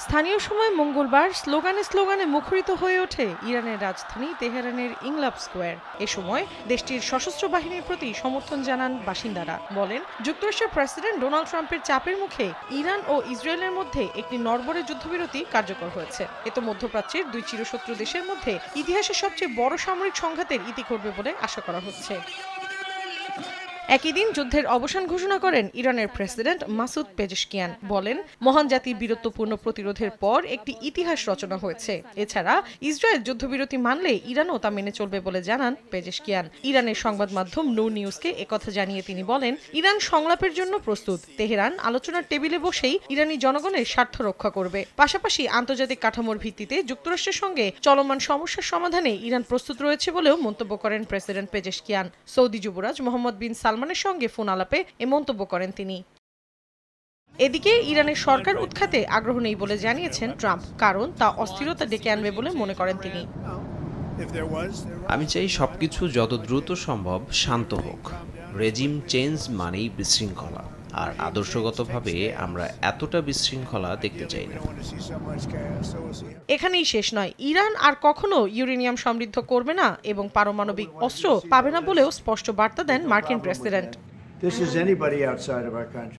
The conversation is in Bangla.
স্থানীয় সময় মঙ্গলবার স্লোগানে স্লোগানে মুখরিত হয়ে ওঠে ইরানের রাজধানী তেহরানের ইংলাব স্কোয়ার। এ সময় দেশটির সশস্ত্র বাহিনীর প্রতি সমর্থন জানান বাসিন্দারা। বলেন, যুক্তরাষ্ট্রের প্রেসিডেন্ট ডোনাল্ড ট্রাম্পের চাপের মুখে ইরান ও ইসরায়েলের মধ্যে একটি নড়বড়ে যুদ্ধবিরতি কার্যকর হয়েছে। এতে মধ্যপ্রাচ্যের দুই চিরশত্রু দেশের মধ্যে ইতিহাসের সবচেয়ে বড় সামরিক সংঘাতের ইতি ঘটবে বলে আশা করা হচ্ছে। একই দিন যুদ্ধের অবসান ঘোষণা করেন ইরানের প্রেসিডেন্ট মাসুদ পেজেশকিয়ান। বলেন, মহান জাতির বীরত্বপূর্ণ প্রতিরোধের পর একটি ইতিহাস রচনা হয়েছে। এছাড়া ইসরায়েল যুদ্ধবিরতি মানলে ইরানও তা মেনে চলবে বলে জানান পেজেশকিয়ান। ইরানের সংবাদ মাধ্যম নূর নিউজকে একথা জানিয়ে তিনি বলেন, ইরান সংলাপের জন্য প্রস্তুত। তেহরান আলোচনার টেবিলে বসেই ইরানি জনগণের স্বার্থ রক্ষা করবে। পাশাপাশি আন্তর্জাতিক কাঠামোর ভিত্তিতে যুক্তরাষ্ট্রের সঙ্গে চলমান সমস্যার সমাধানে ইরান প্রস্তুত রয়েছে বলেও মন্তব্য করেন প্রেসিডেন্ট পেজেশকিয়ান। সৌদি যুবরাজ মোহাম্মদ বিন সালমানের সঙ্গে ফোন আলাপে এ মন্তব্য করেন তিনি। এদিকে ইরানের সরকার উৎখাতে আগ্রহ নেই বলে জানিয়েছেন ট্রাম্প, কারণ তা অস্থিরতা ডেকে আনবে বলে মনে করেন তিনি। আমি চাই সবকিছু যত দ্রুত সম্ভব শান্ত হোক। রেজিম চেঞ্জ মানেই বিশৃঙ্খলা, আর আদর্শগতভাবে আমরা এতটা বিশৃঙ্খলা দেখতে চাই না। এখানেই শেষ নয়, ইরান আর কখনো ইউরেনিয়াম সমৃদ্ধ করবে না এবং পারমাণবিক অস্ত্র পাবে না বলেও স্পষ্ট বার্তা দেন মার্কিন প্রেসিডেন্ট।